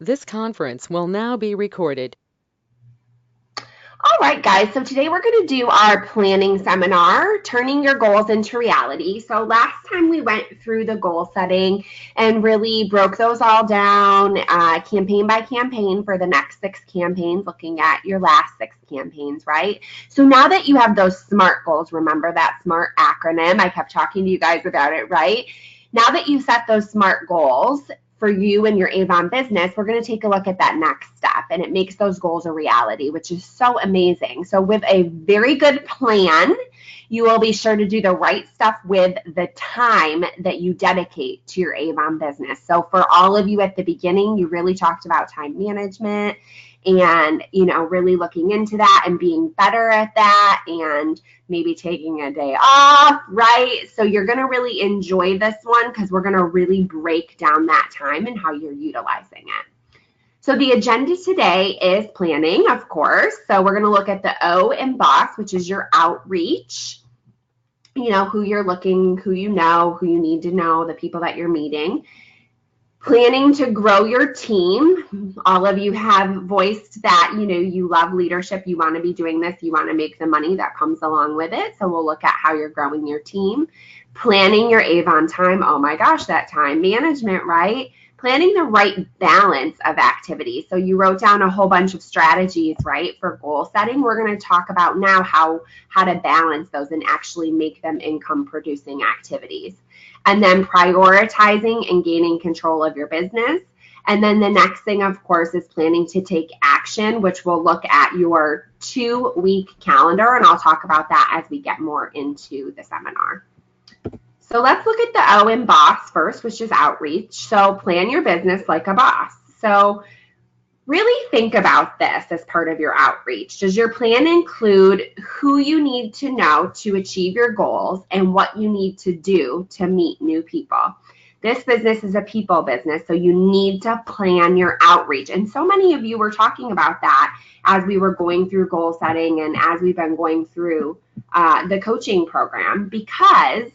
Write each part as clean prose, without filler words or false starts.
This conference will now be recorded. All right, guys, so today we're going to do our planning seminar, Turning Your Goals into Reality. So last time we went through the goal setting and really broke those all down, campaign by campaign for the next 6 campaigns, looking at your last 6 campaigns, right? So now that you have those SMART goals, remember that SMART acronym, I kept talking to you guys about it, right? Now that you set those SMART goals, for you and your Avon business, we're going to take a look at that next step, and it makes those goals a reality, which is so amazing. So with a very good plan, you will be sure to do the right stuff with the time that you dedicate to your Avon business. So for all of you at the beginning, you really talked about time management and, really looking into that and being better at that and maybe taking a day off, right? So you're going to really enjoy this one because we're going to really break down that time and how you're utilizing it. So the agenda today is planning, of course. So we're going to look at the O in BOSS, which is your outreach. Who you're looking, who you need to know, the people that you're meeting. Planning to grow your team. All of you have voiced that, you love leadership. You want to be doing this. You want to make the money that comes along with it. So we'll look at how you're growing your team. Planning your Avon time. Oh my gosh, that time management, right? Planning the right balance of activities. So you wrote down a whole bunch of strategies, right, for goal setting. We're going to talk about now how to balance those and actually make them income producing activities. And then prioritizing and gaining control of your business. And then the next thing, of course, is planning to take action, which we'll look at your 2-week calendar. And I'll talk about that as we get more into the seminar. So let's look at the O in BOSS first, which is outreach. So plan your business like a boss. So really think about this as part of your outreach. Does your plan include who you need to know to achieve your goals and what you need to do to meet new people? This business is a people business, so you need to plan your outreach. And so many of you were talking about that as we were going through goal setting and as we've been going through the coaching program, because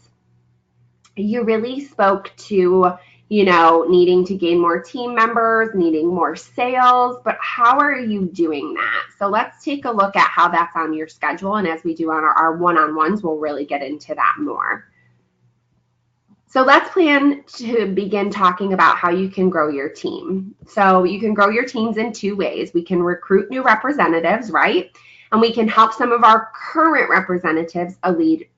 you really spoke to needing to gain more team members, needing more sales, but how are you doing that? So let's take a look at how that's on your schedule. And as we do on our one-on-ones, we'll really get into that more. So let's plan to begin talking about how you can grow your team. So you can grow your teams in 2 ways. We can recruit new representatives, right? And we can help some of our current representatives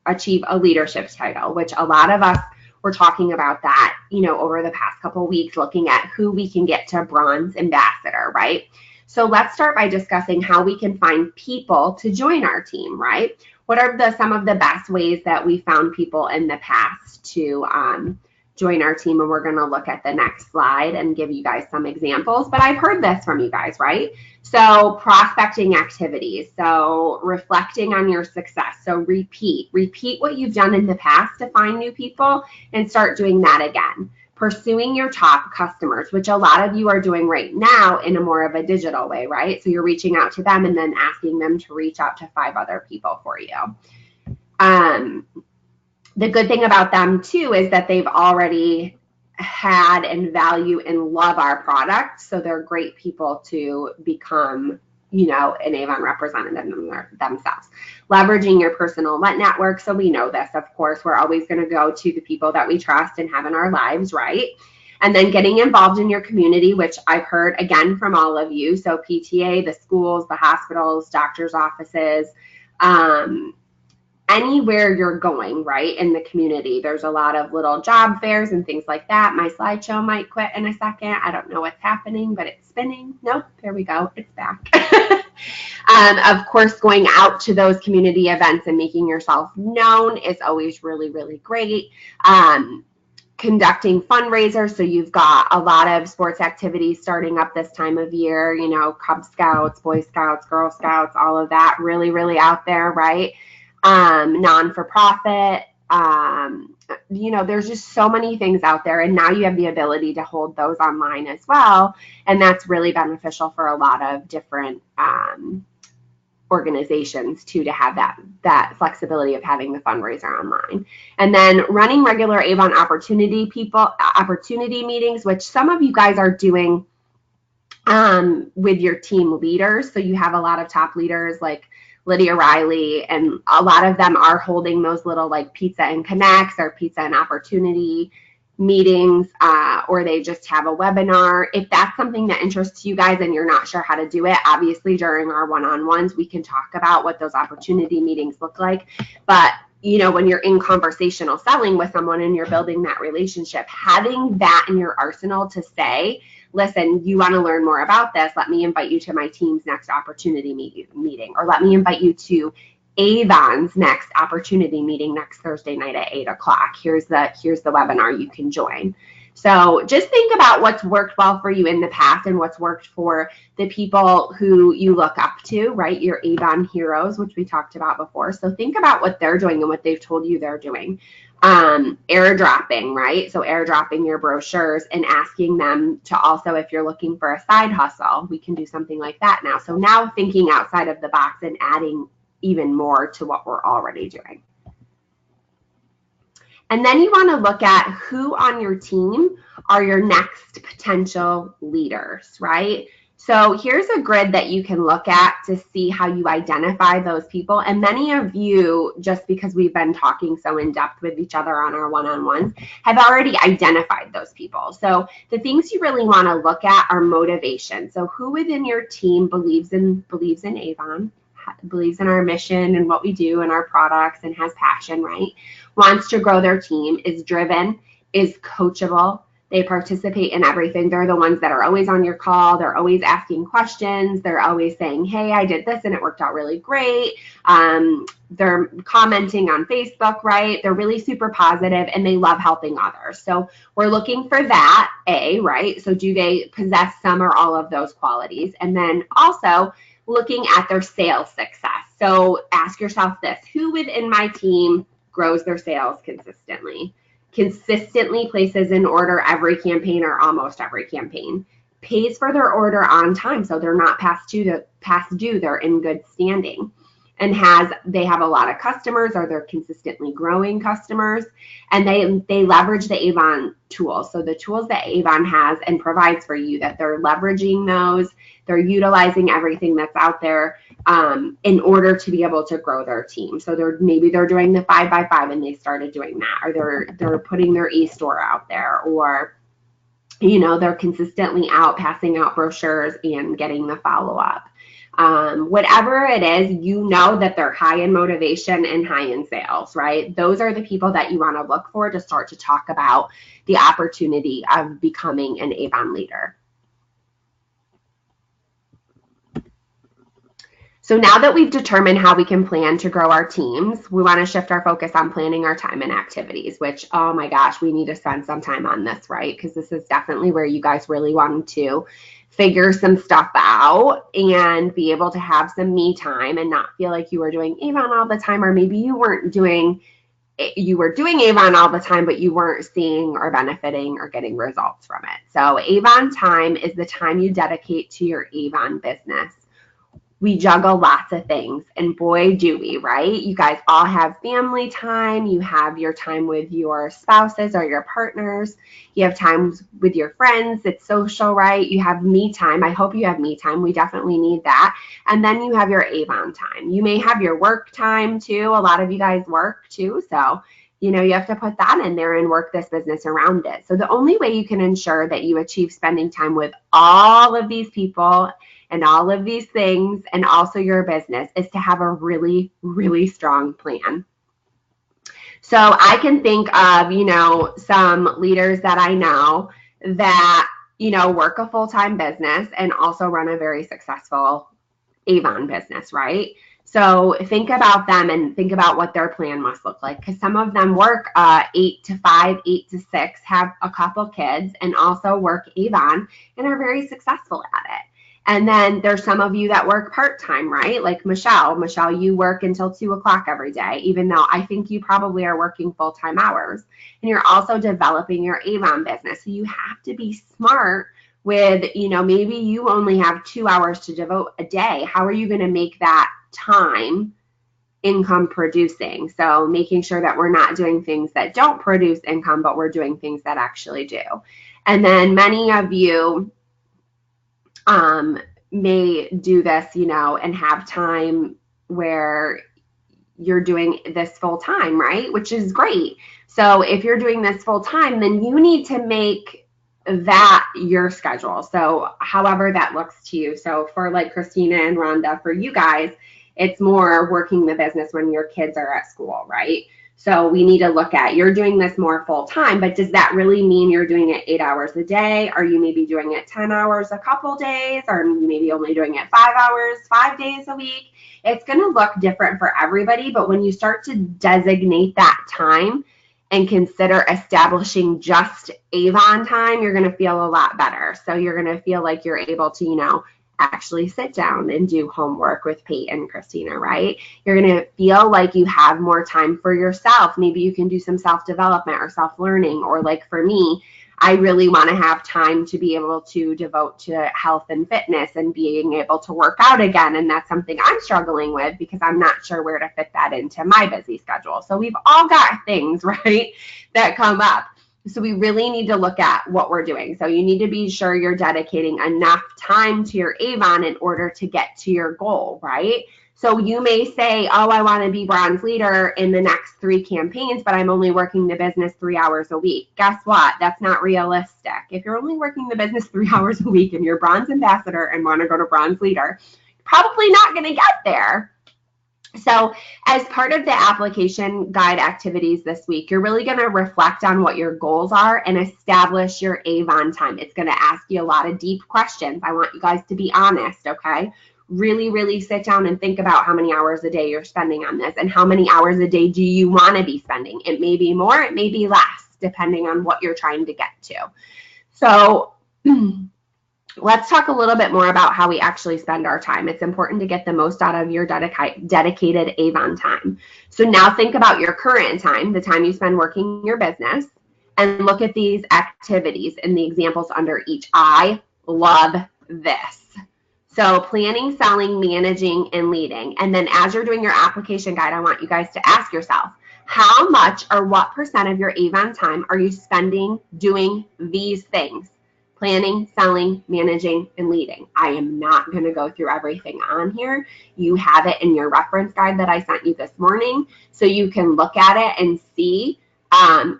achieve a leadership title, which a lot of us were talking about that, over the past couple of weeks, looking at who we can get to bronze ambassador, right? So let's start by discussing how we can find people to join our team, right? What are some of the best ways that we found people in the past to join our team? And we're going to look at the next slide and give you guys some examples. But I've heard this from you guys, right? So prospecting activities. So reflecting on your success. So repeat what you've done in the past to find new people and start doing that again. Pursuing your top customers, which a lot of you are doing right now in a more of a digital way, right? So you're reaching out to them and then asking them to reach out to 5 other people for you. The good thing about them too is that they've already had and value and love our product. So they're great people to become, an Avon representative themselves. Leveraging your personal network. So we know this, of course, we're always going to go to the people that we trust and have in our lives, right? And then getting involved in your community, which I've heard again from all of you. So PTA, the schools, the hospitals, doctors' offices, anywhere you're going, right, in the community. There's a lot of little job fairs and things like that. My slideshow might quit in a second. I don't know what's happening, but it's spinning. Nope, there we go. It's back. Of course, going out to those community events and making yourself known is always really, really great. Conducting fundraisers. So you've got a lot of sports activities starting up this time of year, Cub Scouts, Boy Scouts, Girl Scouts, all of that really, really out there, right? Non-for-profit, there's just so many things out there, and now you have the ability to hold those online as well, and that's really beneficial for a lot of different organizations too, to have that flexibility of having the fundraiser online. And then running regular Avon opportunity meetings, which some of you guys are doing with your team leaders. So you have a lot of top leaders like Lydia Riley, and a lot of them are holding those little like Pizza and Connects or Pizza and Opportunity meetings, or they just have a webinar. If that's something that interests you guys and you're not sure how to do it, obviously during our one-on-ones, we can talk about what those opportunity meetings look like. But when you're in conversational selling with someone and you're building that relationship, having that in your arsenal to say, listen, you want to learn more about this, let me invite you to my team's next opportunity meeting, or let me invite you to Avon's next opportunity meeting next Thursday night at 8:00. Here's the webinar you can join. So just think about what's worked well for you in the past and what's worked for the people who you look up to, right? Your Avon heroes, which we talked about before. So think about what they're doing and what they've told you they're doing. Airdropping, right? So airdropping your brochures and asking them to also, if you're looking for a side hustle, we can do something like that now. So now thinking outside of the box and adding even more to what we're already doing. And then you want to look at who on your team are your next potential leaders, right? So here's a grid that you can look at to see how you identify those people. And many of you, just because we've been talking so in depth with each other on our one-on-ones, have already identified those people. So the things you really want to look at are motivation. So who within your team believes in Avon, believes in our mission and what we do and our products, and has passion, right? Wants to grow their team, is driven, is coachable. They participate in everything. They're the ones that are always on your call. They're always asking questions. They're always saying, hey, I did this and it worked out really great. They're commenting on Facebook, right? They're really super positive and they love helping others. So we're looking for that, right? So do they possess some or all of those qualities? And then also looking at their sales success. So ask yourself this: who within my team grows their sales consistently places an order every campaign or almost every campaign, pays for their order on time so they're not past due, they're in good standing, and they have a lot of customers, or they're consistently growing customers, and they leverage the Avon tools. So the tools that Avon has and provides for you, that they're leveraging those, they're utilizing everything that's out there in order to be able to grow their team. So maybe they're doing the 5x5 and they started doing that, or they're putting their e-store out there, or they're consistently passing out brochures and getting the follow-up. Whatever it is, that they're high in motivation and high in sales, right? Those are the people that you want to look for to start to talk about the opportunity of becoming an Avon leader. So now that we've determined how we can plan to grow our teams, we want to shift our focus on planning our time and activities, which, oh my gosh, we need to spend some time on this, right? Because this is definitely where you guys really want to figure some stuff out and be able to have some me time and not feel like you were doing Avon all the time, or maybe you were doing Avon all the time, but you weren't seeing or benefiting or getting results from it. So Avon time is the time you dedicate to your Avon business. We juggle lots of things, and boy, do we, right? You guys all have family time. You have your time with your spouses or your partners. You have times with your friends. It's social, right? You have me time. I hope you have me time. We definitely need that. And then you have your Avon time. You may have your work time too. A lot of you guys work too. So, you have to put that in there and work this business around it. So the only way you can ensure that you achieve spending time with all of these people and all of these things, and also your business, is to have a really, really strong plan. So I can think of, some leaders that I know that, work a full-time business and also run a very successful Avon business, right? So think about them and think about what their plan must look like, because some of them work 8 to 5, 8 to 6, have a couple kids, and also work Avon and are very successful at it. And then there's some of you that work part-time, right? Like Michelle. Michelle, you work until 2:00 every day, even though I think you probably are working full-time hours. And you're also developing your Avon business. So you have to be smart with, maybe you only have 2 hours to devote a day. How are you going to make that time income producing? So making sure that we're not doing things that don't produce income, but we're doing things that actually do. And then many of you may do this, and have time where you're doing this full time, right? Which is great. So if you're doing this full time, then you need to make that your schedule. So however that looks to you. So for like Christina and Rhonda, for you guys, it's more working the business when your kids are at school, right? So we need to look at, you're doing this more full time, but does that really mean you're doing it 8 hours a day? Are you maybe doing it 10 hours a couple days? Or maybe only doing it 5 hours, 5 days a week? It's going to look different for everybody, but when you start to designate that time and consider establishing just Avon time, you're going to feel a lot better. So you're going to feel like you're able to, actually sit down and do homework with Pete and Christina, right? You're going to feel like you have more time for yourself. Maybe you can do some self-development or self-learning, or like for me, I really want to have time to be able to devote to health and fitness and being able to work out again. And that's something I'm struggling with because I'm not sure where to fit that into my busy schedule. So we've all got things, right, that come up. So we really need to look at what we're doing. So you need to be sure you're dedicating enough time to your Avon in order to get to your goal, right? So you may say, oh, I want to be bronze leader in the next 3 campaigns, but I'm only working the business 3 hours a week. Guess what? That's not realistic. If you're only working the business 3 hours a week and you're bronze ambassador and want to go to bronze leader, you're probably not going to get there. So as part of the application guide activities this week, you're really going to reflect on what your goals are and establish your Avon time. It's going to ask you a lot of deep questions. I want you guys to be honest, okay? Really, really sit down and think about how many hours a day you're spending on this and how many hours a day do you want to be spending. It may be more, it may be less, depending on what you're trying to get to. So let's talk a little bit more about how we actually spend our time. It's important to get the most out of your dedicated Avon time. So now think about your current time, the time you spend working your business, and look at these activities and the examples under each. I love this. So planning, selling, managing, and leading. And then as you're doing your application guide, I want you guys to ask yourself, how much or what % of your Avon time are you spending doing these things? Planning, selling, managing, and leading. I am not going to go through everything on here. You have it in your reference guide that I sent you this morning, so you can look at it and see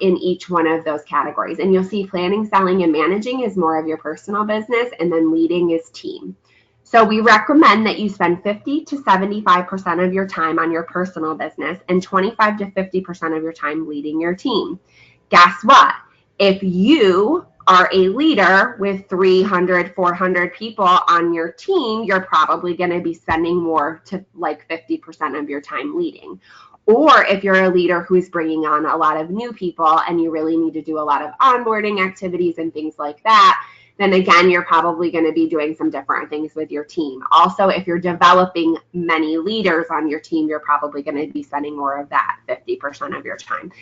in each one of those categories. And you'll see planning, selling, and managing is more of your personal business, and then leading is team. So we recommend that you spend 50 to 75% of your time on your personal business and 25 to 50% of your time leading your team. Guess what? If you are a leader with 300, 400 people on your team, you're probably going to be spending more to like 50% of your time leading. Or if you're a leader who's bringing on a lot of new people and you really need to do a lot of onboarding activities and things like that, then again, you're probably going to be doing some different things with your team. Also, if you're developing many leaders on your team, you're probably going to be spending more of that 50% of your time.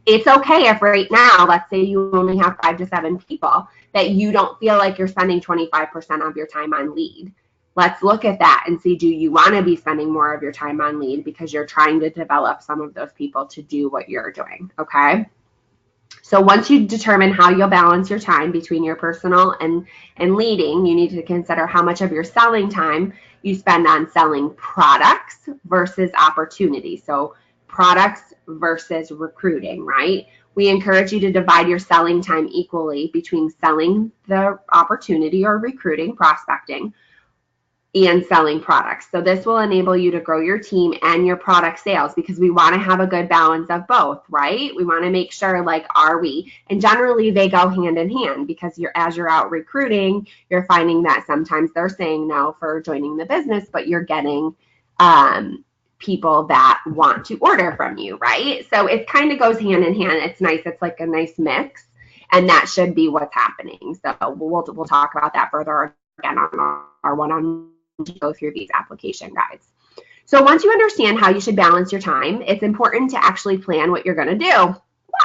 It's okay if right now, let's say you only have 5 to 7 people, that you don't feel like you're spending 25% of your time on lead. Let's look at that and see, do you want to be spending more of your time on lead because you're trying to develop some of those people to do what you're doing, okay? So once you determine how you'll balance your time between your personal and leading, you need to consider how much of your selling time you spend on selling products versus opportunities. So products versus recruiting, right? We encourage you to divide your selling time equally between selling the opportunity or recruiting, prospecting, and selling products. So this will enable you to grow your team and your product sales because we want to have a good balance of both, right? We want to make sure, like, are we? And generally they go hand in hand because as you're out recruiting, you're finding that sometimes they're saying no for joining the business, but you're getting people that want to order from you, right? So it kind of goes hand in hand. It's nice. It's like a nice mix, and that should be what's happening. So we'll talk about that further again on our one-on-one to go through these application guides. So once you understand how you should balance your time, it's important to actually plan what you're going to do.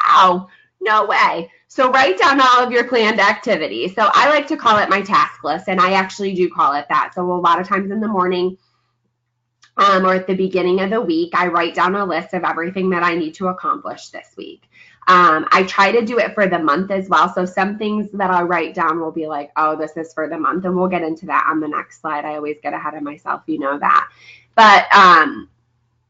Wow, no way. So write down all of your planned activities. So I like to call it my task list, and I actually do call it that. So a lot of times in the morning or at the beginning of the week, I write down a list of everything that I need to accomplish this week. I try to do it for the month as well. So some things that I write down will be like, oh, this is for the month. And we'll get into that on the next slide. I always get ahead of myself, you know that. But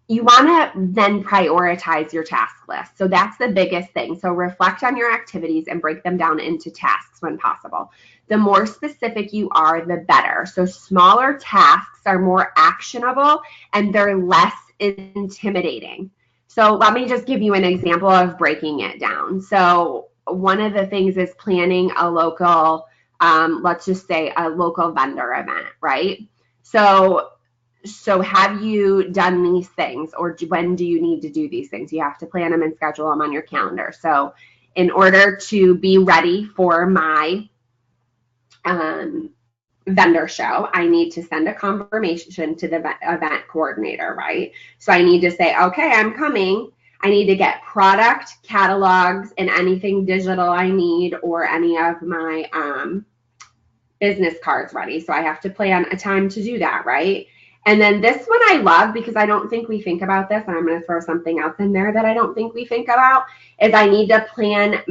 you want to then prioritize your task list. So that's the biggest thing. So reflect on your activities and break them down into tasks when possible. The more specific you are, the better. So smaller tasks are more actionable and they're less intimidating. So let me just give you an example of breaking it down. So one of the things is planning a local, let's just say a local vendor event, right? So have you done these things, or when do you need to do these things? You have to plan them and schedule them on your calendar. So in order to be ready for my vendor show, I need to send a confirmation to the event coordinator, right? So I need to say, okay, I'm coming. I need to get product catalogs and anything digital I need, or any of my business cards ready. So I have to plan a time to do that, right? And then this one I love because I don't think we think about this, and I'm going to throw something else in there that I don't think we think about, is I need to plan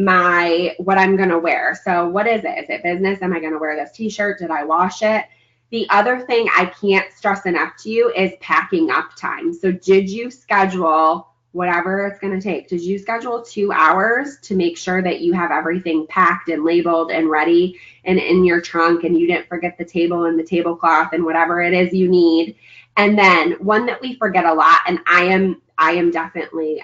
what I'm going to wear. So what is it? Is it business? Am I going to wear this t-shirt? Did I wash it? The other thing I can't stress enough to you is packing up time. So did you schedule whatever it's going to take? Did you schedule 2 hours to make sure that you have everything packed and labeled and ready and in your trunk, and you didn't forget the table and the tablecloth and whatever it is you need? And then one that we forget a lot, and I am definitely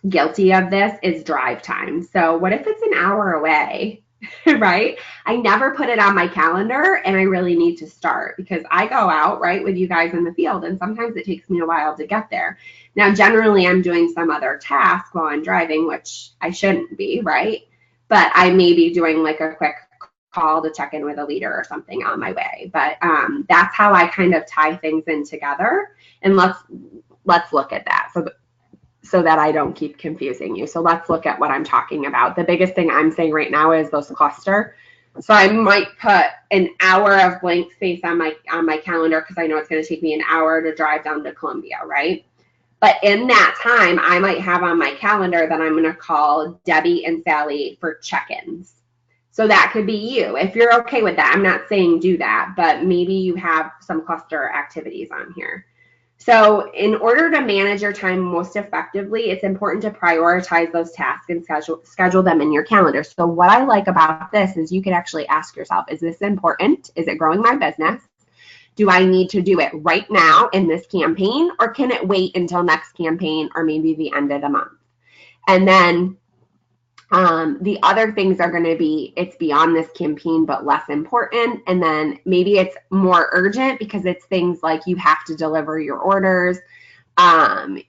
guilty of this, is drive time. So what if it's an hour away? Right? I never put it on my calendar, and I really need to start because I go out, right, with you guys in the field, and sometimes it takes me a while to get there. Now, generally, I'm doing some other task while I'm driving, which I shouldn't be, right? But I may be doing like a quick call to check in with a leader or something on my way. But that's how I kind of tie things in together. And let's look at that. So that I don't keep confusing you. So let's look at what I'm talking about. The biggest thing I'm saying right now is those cluster. So I might put an hour of blank space on my calendar because I know it's going to take me an hour to drive down to Columbia, right? But in that time, I might have on my calendar that I'm going to call Debbie and Sally for check-ins. So that could be you. If you're okay with that, I'm not saying do that, but maybe you have some cluster activities on here. So in order to manage your time most effectively, it's important to prioritize those tasks and schedule them in your calendar. So what I like about this is you can actually ask yourself, is this important? Is it growing my business? Do I need to do it right now in this campaign, or can it wait until next campaign or maybe the end of the month? And then the other things are going to be, it's beyond this campaign, but less important. And then maybe it's more urgent because it's things like you have to deliver your orders.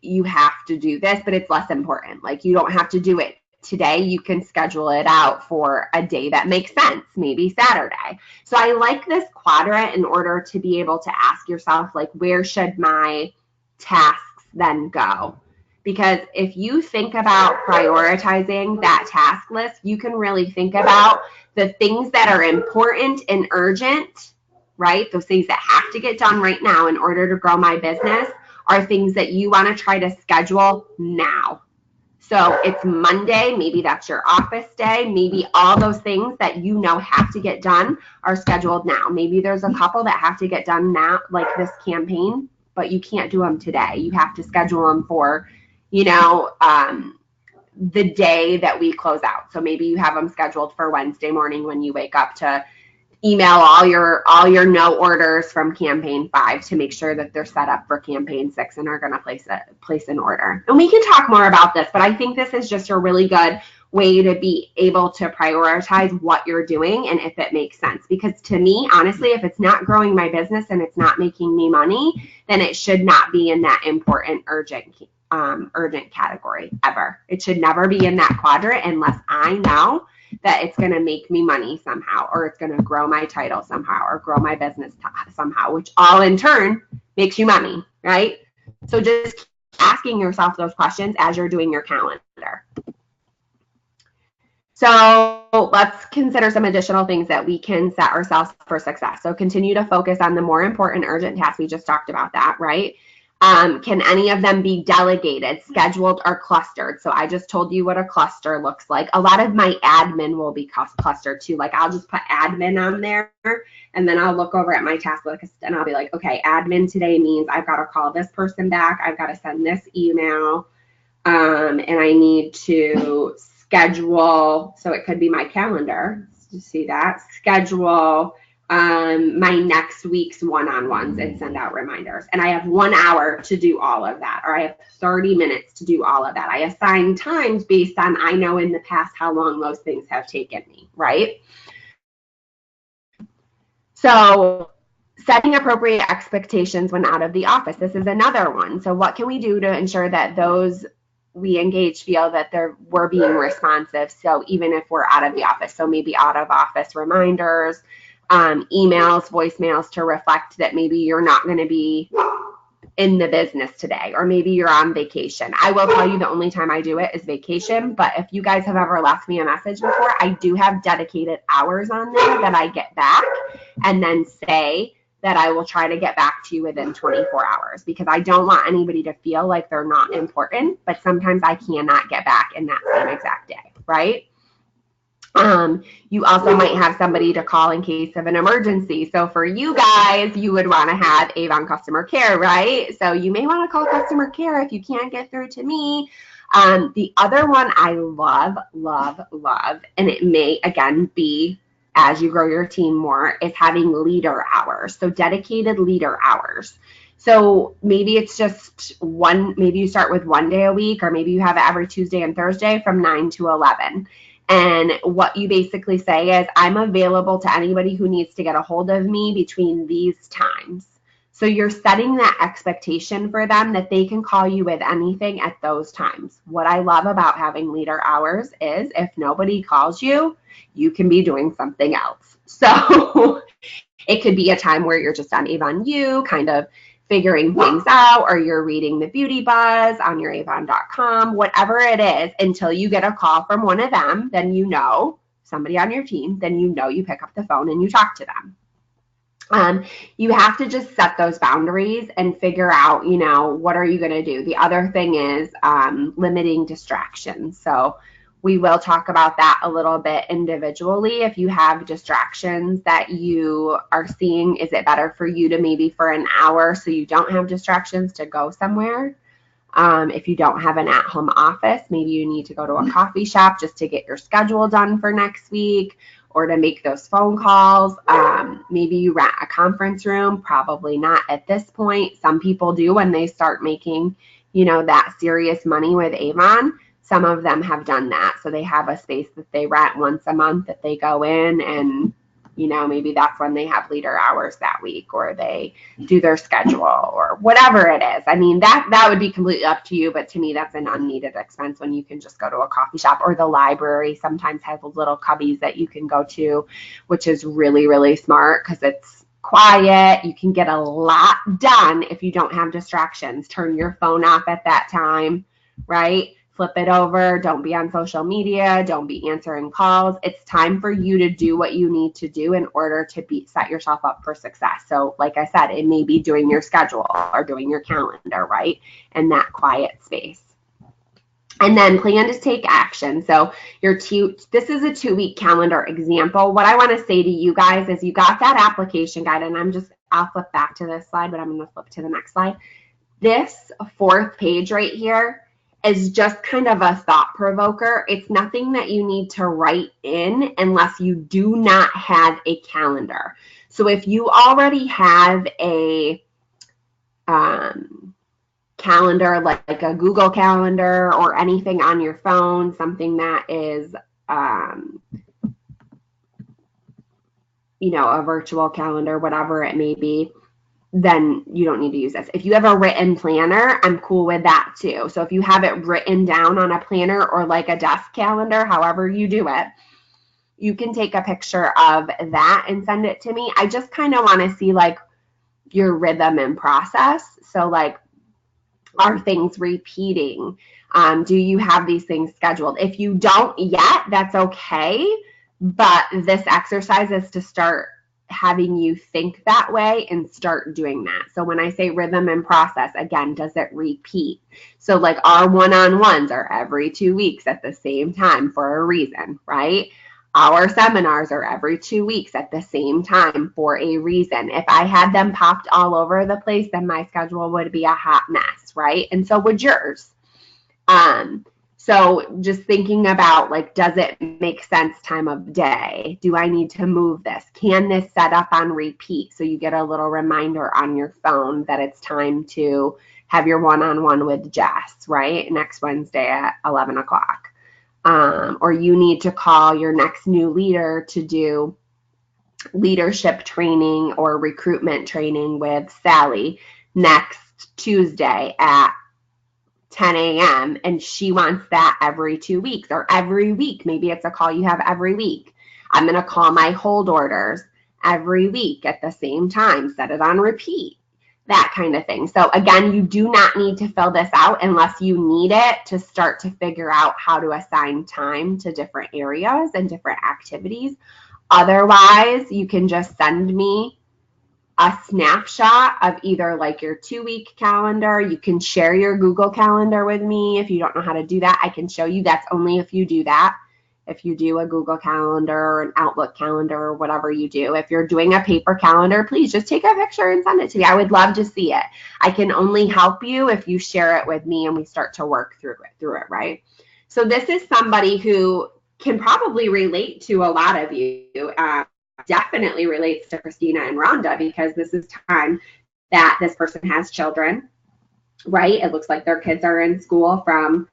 You have to do this, but it's less important. Like you don't have to do it today. You can schedule it out for a day that makes sense, maybe Saturday. So I like this quadrant in order to be able to ask yourself, like, where should my tasks then go? Because if you think about prioritizing that task list, you can really think about the things that are important and urgent, right? Those things that have to get done right now in order to grow my business are things that you want to try to schedule now. So it's Monday, maybe that's your office day. Maybe all those things that you know have to get done are scheduled now. Maybe there's a couple that have to get done now, like this campaign, but you can't do them today. You have to schedule them for the day that we close out. So maybe you have them scheduled for Wednesday morning when you wake up to email all your no orders from campaign 5 to make sure that they're set up for campaign 6 and are going to place an order. And we can talk more about this, but I think this is just a really good way to be able to prioritize what you're doing and if it makes sense. Because to me, honestly, if it's not growing my business and it's not making me money, then it should not be in that important, urgent category ever. It should never be in that quadrant unless I know that it's going to make me money somehow, or it's going to grow my title somehow, or grow my business somehow, which all in turn makes you money, right? So just keep asking yourself those questions as you're doing your calendar. So let's consider some additional things that we can set ourselves for success. So continue to focus on the more important urgent tasks. We just talked about that, right? Can any of them be delegated, scheduled, or clustered? So I just told you what a cluster looks like. A lot of my admin will be clustered too. Like I'll just put admin on there, and then I'll look over at my task list and I'll be like, okay, admin today means I've got to call this person back. I've got to send this email, and I need to schedule. So it could be my calendar. You see that? Schedule my next week's one-on-ones and send out reminders. And I have 1 hour to do all of that, or I have 30 minutes to do all of that. I assign times based on, I know in the past how long those things have taken me, right? So setting appropriate expectations when out of the office. This is another one. So what can we do to ensure that those we engage feel that we're being responsive? So even if we're out of the office, so maybe out of office reminders, emails, voicemails to reflect that maybe you're not going to be in the business today, or maybe you're on vacation. I will tell you the only time I do it is vacation, but if you guys have ever left me a message before, I do have dedicated hours on there that I get back and then say that I will try to get back to you within 24 hours, because I don't want anybody to feel like they're not important, but sometimes I cannot get back in that same exact day, right? You also might have somebody to call in case of an emergency. So for you guys, you would want to have Avon customer care, right? So you may want to call customer care if you can't get through to me. The other one I love, love, love, and it may, again, be as you grow your team more, is having leader hours. So dedicated leader hours. So maybe it's just maybe you start with 1 day a week, or maybe you have it every Tuesday and Thursday from 9 to 11. And what you basically say is, I'm available to anybody who needs to get a hold of me between these times. So you're setting that expectation for them that they can call you with anything at those times. What I love about having leader hours is if nobody calls you, you can be doing something else. So it could be a time where you're just on Avon U, kind of figuring things out, or you're reading the Beauty Buzz on your avon.com, whatever it is, until you get a call from one of them, then you know, somebody on your team, then you know you pick up the phone and you talk to them. You have to just set those boundaries and figure out, what are you going to do? The other thing is limiting distractions. So we will talk about that a little bit individually. If you have distractions that you are seeing, is it better for you to maybe for an hour so you don't have distractions to go somewhere? If you don't have an at-home office, maybe you need to go to a coffee shop just to get your schedule done for next week, or to make those phone calls. Maybe you rent a conference room, probably not at this point. Some people do when they start making, that serious money with Avon. Some of them have done that. So they have a space that they rent once a month that they go in, and, maybe that's when they have leader hours that week, or they do their schedule, or whatever it is. I mean, that would be completely up to you, but to me, that's an unneeded expense when you can just go to a coffee shop, or the library sometimes has those little cubbies that you can go to, which is really, really smart because it's quiet. You can get a lot done if you don't have distractions. Turn your phone off at that time, right? Flip it over. Don't be on social media. Don't be answering calls. It's time for you to do what you need to do in order to set yourself up for success. So like I said, it may be doing your schedule or doing your calendar, right? In that quiet space. And then plan to take action. So this is a 2-week calendar example. What I want to say to you guys is, you got that application guide, and I'll flip back to this slide, but I'm going to flip to the next slide. This 4th page right here is just kind of a thought provoker. It's nothing that you need to write in unless you do not have a calendar. So if you already have a calendar, like a Google Calendar or anything on your phone, something that is, a virtual calendar, whatever it may be, then you don't need to use this. If you have a written planner, I'm cool with that too. So if you have it written down on a planner or like a desk calendar, however you do it, you can take a picture of that and send it to me. I just kind of want to see like your rhythm and process. So like, are things repeating? Do you have these things scheduled? If you don't yet, that's okay. But this exercise is to start having you think that way and start doing that. So when I say rhythm and process, again, does it repeat? So like our one-on-ones are every 2 weeks at the same time for a reason, right? Our seminars are every 2 weeks at the same time for a reason. If I had them popped all over the place, then my schedule would be a hot mess, right? And so would yours. So just thinking about, like, does it make sense time of day? Do I need to move this? Can this set up on repeat? So you get a little reminder on your phone that it's time to have your one-on-one with Jess, right? Next Wednesday at 11 o'clock. Or you need to call your next new leader to do leadership training or recruitment training with Sally next Tuesday at 10 a.m. and she wants that every 2 weeks or every week. Maybe it's a call you have every week. I'm going to call my hold orders every week at the same time, set it on repeat, that kind of thing. So again, you do not need to fill this out unless you need it to start to figure out how to assign time to different areas and different activities. Otherwise, you can just send me a snapshot of either like your 2-week calendar. You can share your Google Calendar with me. If you don't know how to do that, I can show you. That's only if you do that. If you do a Google Calendar or an Outlook calendar or whatever you do. If you're doing a paper calendar, please just take a picture and send it to me. I would love to see it. I can only help you if you share it with me and we start to work through it, right? So this is somebody who can probably relate to a lot of you. Definitely relates to Christina and Rhonda because this is time that this person has children, right? It looks like their kids are in school from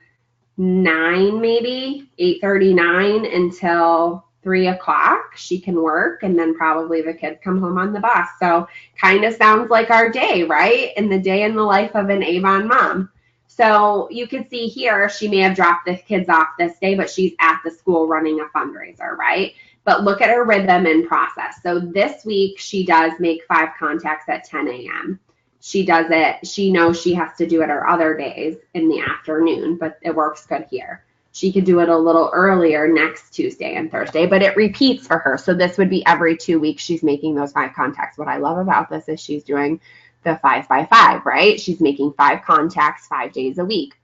9, maybe 8:39 until 3 o'clock. She can work and then probably the kids come home on the bus. So kind of sounds like our day, right? In the day in the life of an Avon mom. So you can see here, she may have dropped the kids off this day, but she's at the school running a fundraiser, right? But look at her rhythm and process. So this week, she does make 5 contacts at 10 a.m. She does it. She knows she has to do it her other days in the afternoon, but it works good here. She could do it a little earlier next Tuesday and Thursday, but it repeats for her. So this would be every 2 weeks she's making those 5 contacts. What I love about this is she's doing the 5 by 5, right? She's making 5 contacts 5 days a week.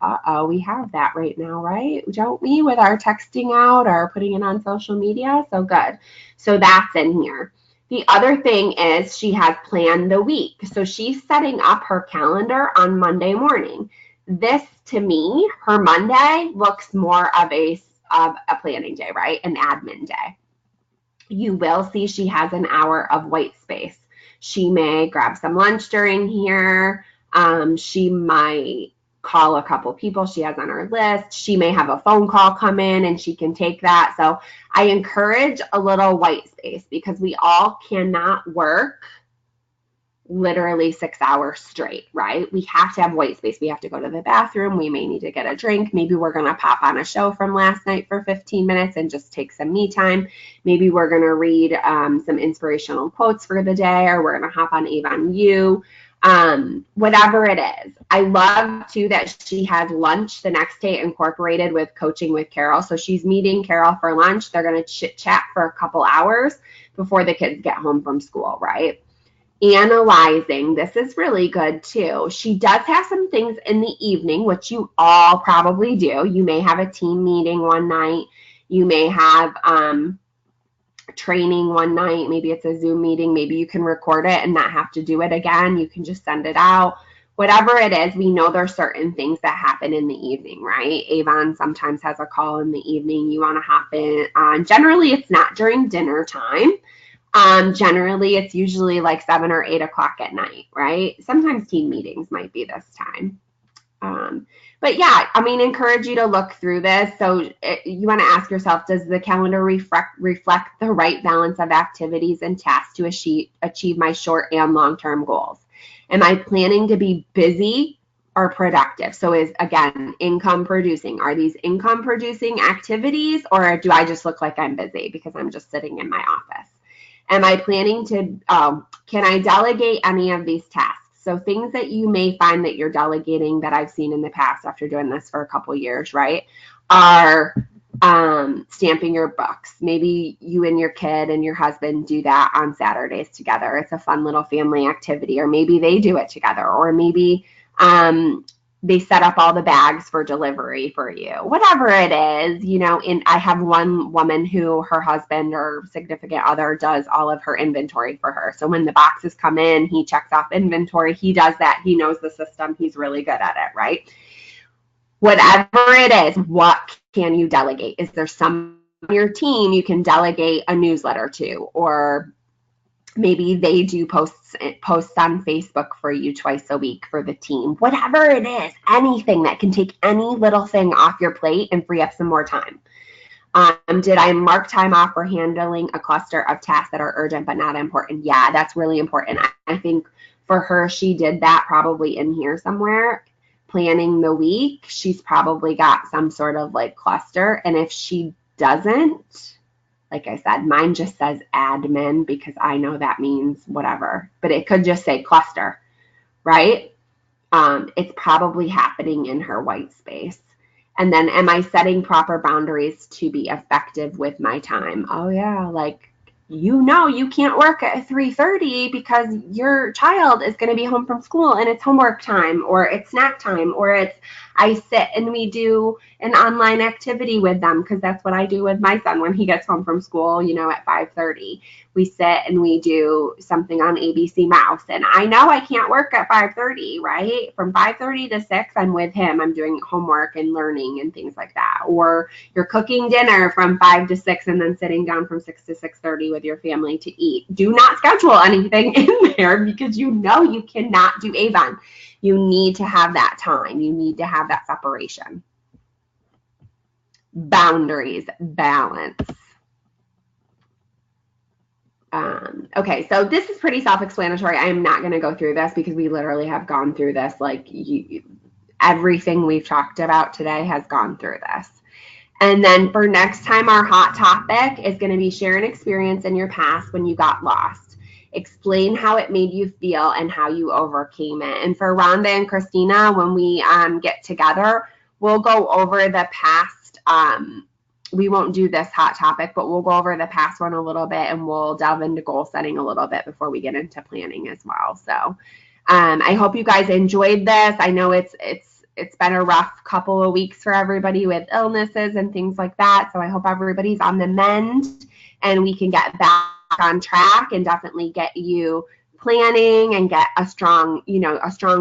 We have that right now, right? Don't we, with our texting out or putting it on social media? So good. So that's in here. The other thing is she has planned the week. So she's setting up her calendar on Monday morning. This, to me, her Monday looks more of a planning day, right? An admin day. You will see she has an hour of white space. She may grab some lunch during here. She might call a couple people she has on her list. She may have a phone call come in and she can take that. So I encourage a little white space because we all cannot work literally 6 hours straight, right? We have to have white space. We have to go to the bathroom. We may need to get a drink. Maybe we're going to pop on a show from last night for 15 minutes and just take some me time. Maybe we're going to read some inspirational quotes for the day, or we're going to hop on Avon U. Whatever it is. I love too that she has lunch the next day incorporated with coaching with Carol. So she's meeting Carol for lunch. They're going to chit chat for a couple hours before the kids get home from school, right? Analyzing, this is really good too. She does have some things in the evening, which you all probably do. You may have a team meeting one night. You may have training one night. Maybe it's a Zoom meeting. Maybe you can record it and not have to do it again. You can just send it out. Whatever it is, we know there's certain things that happen in the evening, right? Avon sometimes has a call in the evening you want to hop in on. Generally, it's not during dinner time. Generally, it's usually like 7 or 8 o'clock at night, right? Sometimes team meetings might be this time. But yeah, I mean, encourage you to look through this. So you want to ask yourself, does the calendar reflect the right balance of activities and tasks to achieve my short and long-term goals? Am I planning to be busy or productive? So is, again, income producing. Are these income producing activities, or do I just look like I'm busy because I'm just sitting in my office? Am I planning to, can I delegate any of these tasks? So things that you may find that you're delegating that I've seen in the past after doing this for a couple years, right, are stamping your books. Maybe you and your kid and your husband do that on Saturdays together. It's a fun little family activity. Or maybe they do it together. Or maybe they set up all the bags for delivery for you. Whatever it is, and I have one woman who her husband or significant other does all of her inventory for her. So when the boxes come in, he checks off inventory. He does that. He knows the system. He's really good at it, right? Whatever it is, what can you delegate? Is there some on your team you can delegate a newsletter to, or maybe they do posts on Facebook for you twice a week for the team? Whatever it is, anything that can take any little thing off your plate and free up some more time. Did I mark time off for handling a cluster of tasks that are urgent but not important? Yeah, that's really important. I think for her, she did that probably in here somewhere. Planning the week, she's probably got some sort of like cluster. And if she doesn't, like I said, mine just says admin because I know that means whatever, but it could just say cluster, right? It's probably happening in her white space. And then, am I setting proper boundaries to be effective with my time? Oh yeah, like, you can't work at 3:30 because your child is going to be home from school and it's homework time, or it's snack time, or it's I sit and we do an online activity with them, because that's what I do with my son when he gets home from school, at 5:30. We sit and we do something on ABC Mouse, and I know I can't work at 5:30, right? From 5:30 to 6, I'm with him. I'm doing homework and learning and things like that. Or you're cooking dinner from 5 to 6 and then sitting down from 6 to 6:30 with your family to eat. Do not schedule anything in there because you cannot do Avon. You need to have that time. You need to have that separation. Boundaries, balance. Okay, so this is pretty self-explanatory. I am not going to go through this because we literally have gone through this. Everything we've talked about today has gone through this. And then for next time, our hot topic is going to be share an experience in your past when you got lost. Explain how it made you feel and how you overcame it. And for Rhonda and Christina, when we get together, we'll go over the past. We won't do this hot topic, but we'll go over the past one a little bit, and we'll delve into goal setting a little bit before we get into planning as well. So I hope you guys enjoyed this. I know it's been a rough couple of weeks for everybody with illnesses and things like that. So I hope everybody's on the mend and we can get back on track and definitely get you planning and get a strong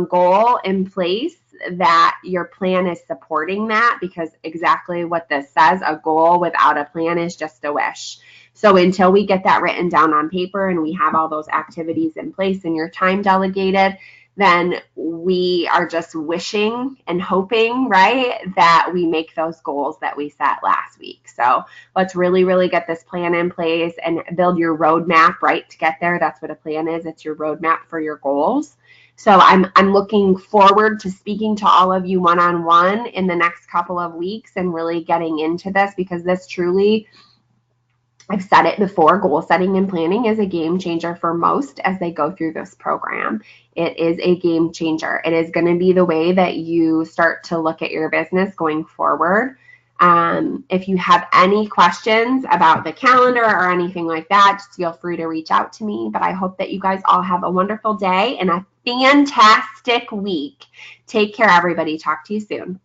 goal in place, that your plan is supporting that, because exactly what this says, a goal without a plan is just a wish. So until we get that written down on paper and we have all those activities in place and your time delegated, then we are just wishing and hoping, right, that we make those goals that we set last week. So let's really, really get this plan in place and build your roadmap, right, to get there. That's what a plan is. It's your roadmap for your goals. So I'm looking forward to speaking to all of you one-on-one in the next couple of weeks and really getting into this, because this truly, I've said it before, goal setting and planning is a game changer for most as they go through this program. It is a game changer. It is going to be the way that you start to look at your business going forward. If you have any questions about the calendar or anything like that, just feel free to reach out to me. But I hope that you guys all have a wonderful day and a fantastic week. Take care, everybody. Talk to you soon.